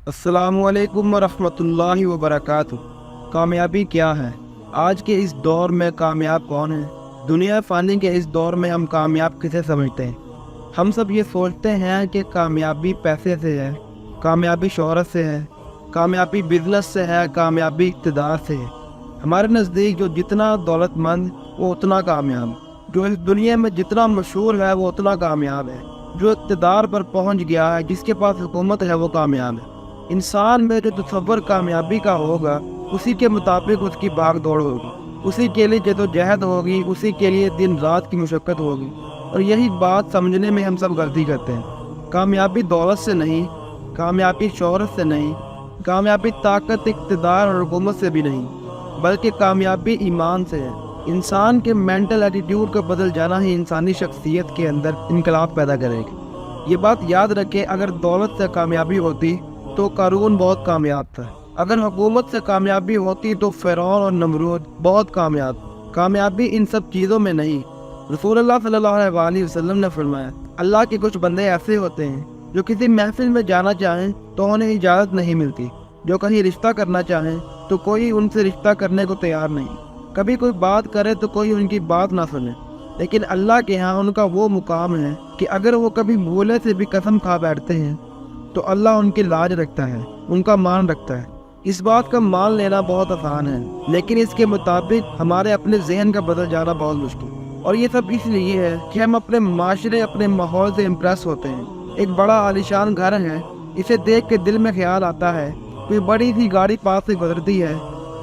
अस्सलामु अलैकुम वरहमतुल्लाहि वबरकातुह। कामयाबी क्या है? आज के इस दौर में कामयाब कौन है? दुनिया फ़ानी के इस दौर में हम कामयाब किसे समझते हैं? हम सब ये सोचते हैं कि कामयाबी पैसे से है, कामयाबी शोहरत से है, कामयाबी बिजनेस से है, कामयाबी इक़्तिदार से है। हमारे नज़दीक जो जितना दौलतमंद वो उतना कामयाब, जो इस दुनिया में जितना मशहूर है वो उतना कामयाब है, जो इक़्तिदार पर पहुंच गया है, जिसके पास हुकूमत है वो कामयाब है। इंसान में जो तसव्वुर कामयाबी का होगा उसी के मुताबिक उसकी भाग दौड़ होगी, उसी के लिए जदोजहद होगी, उसी के लिए दिन रात की मुशक्क़त होगी। और यही बात समझने में हम सब गलती करते हैं। कामयाबी दौलत से नहीं, कामयाबी शोहरत से नहीं, कामयाबी ताकत, इक़्तिदार और हुकूमत से भी नहीं, बल्कि कामयाबी ईमान से है। इंसान के मेंटल एटीट्यूड का बदल जाना ही इंसानी शख्सियत के अंदर इनकलाब पैदा करेगा। ये बात याद रखें, अगर दौलत से कामयाबी होती तो कारून बहुत कामयाब था, अगर हुकूमत से कामयाबी होती तो फ़िरौन और नमरूद बहुत कामयाब। कामयाबी इन सब चीज़ों में नहीं। रसूलुल्लाह सल्लल्लाहु अलैहि वसल्लम ने फरमाया, अल्लाह के कुछ बंदे ऐसे होते हैं जो किसी महफिल में जाना चाहें तो उन्हें इजाज़त नहीं मिलती, जो कहीं रिश्ता करना चाहें तो कोई उनसे रिश्ता करने को तैयार नहीं, कभी कोई बात करे तो कोई उनकी बात ना सुने। लेकिन अल्लाह के यहाँ उनका वो मुकाम है कि अगर वो कभी भूले से भी कसम खा बैठते हैं तो अल्लाह उनकी लाज रखता है, उनका मान रखता है। इस बात का मान लेना बहुत आसान है, लेकिन इसके मुताबिक हमारे अपने जहन का बदल जाना बहुत मुश्किल। और ये सब इसलिए है कि हम अपने माशरे, अपने माहौल से इम्प्रेस होते हैं। एक बड़ा आलीशान घर है, इसे देख के दिल में ख्याल आता है, कोई बड़ी सी गाड़ी पास से गुजरती है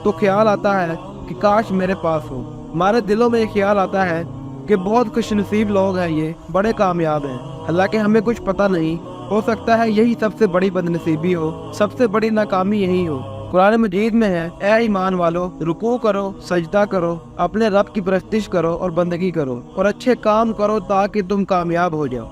तो ख्याल आता है कि काश मेरे पास हो। हमारे दिलों में ख्याल आता है कि बहुत खुशनसीब लोग हैं, ये बड़े कामयाब हैं। हालांकि हमें कुछ पता नहीं, हो सकता है यही सबसे बड़ी बदनसीबी हो, सबसे बड़ी नाकामी यही हो। कुरान मजीद में है, ए ईमान वालो, रुकू करो, सजदा करो, अपने रब की परस्तिश करो और बंदगी करो और अच्छे काम करो ताकि तुम कामयाब हो जाओ।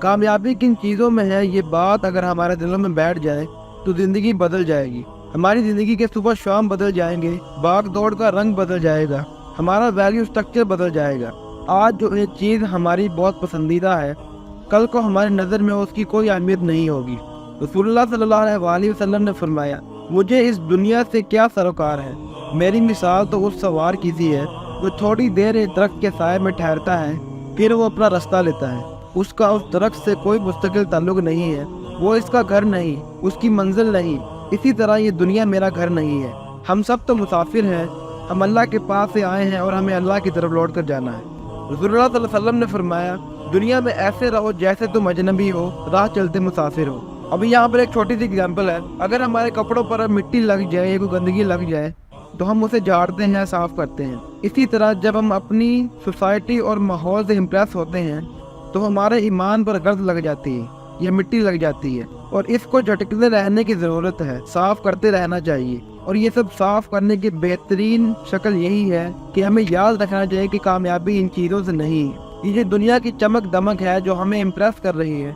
कामयाबी किन चीज़ों में है, ये बात अगर हमारे दिलों में बैठ जाए तो ज़िंदगी बदल जाएगी। हमारी ज़िंदगी के सुबह शाम बदल जाएंगे, भाग दौड़ का रंग बदल जाएगा, हमारा वैल्यू स्ट्रक्चर बदल जाएगा। आज जो एक चीज़ हमारी बहुत पसंदीदा है, कल को हमारी नज़र में उसकी कोई अहमियत नहीं होगी। रसूलुल्लाह सल्लल्लाहु अलैहि वसल्लम ने फरमाया, मुझे इस दुनिया से क्या सरोकार है। मेरी मिसाल तो उस सवार की सी है जो थोड़ी देर एक दरख्त के साए में ठहरता है, फिर वो अपना रास्ता लेता है। उसका उस दरख्त से कोई मुस्तकिल ताल्लुक नहीं है, वो इसका घर नहीं, उसकी मंजिल नहीं। इसी तरह ये दुनिया मेरा घर नहीं है। हम सब तो मुसाफिर हैं, हम अल्लाह के पास से आए हैं और हमें अल्लाह की तरफ लौट कर जाना है। रसूलुल्लाह सल्लल्लाहु अलैहि वसल्लम ने फरमाया, दुनिया में ऐसे रहो जैसे तुम अजनबी हो, राह चलते मुसाफिर हो। अभी यहाँ पर एक छोटी सी एग्जांपल है, अगर हमारे कपड़ों पर मिट्टी लग जाए या कोई गंदगी लग जाए तो हम उसे झाड़ते हैं, साफ करते हैं। इसी तरह जब हम अपनी सोसाइटी और माहौल से इम्प्रेस होते हैं तो हमारे ईमान पर गर्द लग जाती है, यह मिट्टी लग जाती है और इसको झटकते रहने की ज़रूरत है, साफ करते रहना चाहिए। और ये सब साफ करने की बेहतरीन शक्ल यही है कि हमें याद रखना चाहिए कि कामयाबी इन चीज़ों से नहीं, ये दुनिया की चमक दमक है जो हमें इम्प्रेस कर रही है,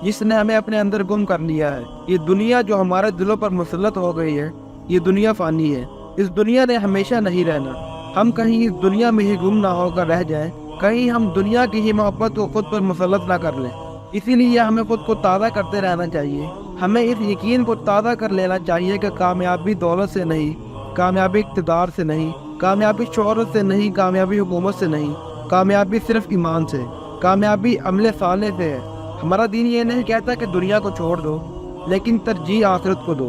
जिसने हमें अपने अंदर गुम कर लिया है। ये दुनिया जो हमारे दिलों पर मुसल्लत हो गई है, ये दुनिया फ़ानी है। इस दुनिया ने हमेशा नहीं रहना। हम कहीं इस दुनिया में ही गुम ना होकर रह जाएं, कहीं हम दुनिया की ही मोहब्बत को खुद पर मुसल्लत ना कर लें। इसीलिए हमें खुद को ताज़ा करते रहना चाहिए। हमें इस यकीन को ताज़ा कर लेना चाहिए कि कामयाबी दौलत से नहीं, कामयाबी इक़्तिदार से नहीं, कामयाबी शोहरत से नहीं, कामयाबी हुकूमत से नहीं, कामयाबी सिर्फ ईमान से, कामयाबी अमले साले से है। हमारा दीन ये नहीं कहता कि दुनिया को छोड़ दो, लेकिन तरजीह आखिरत को दो।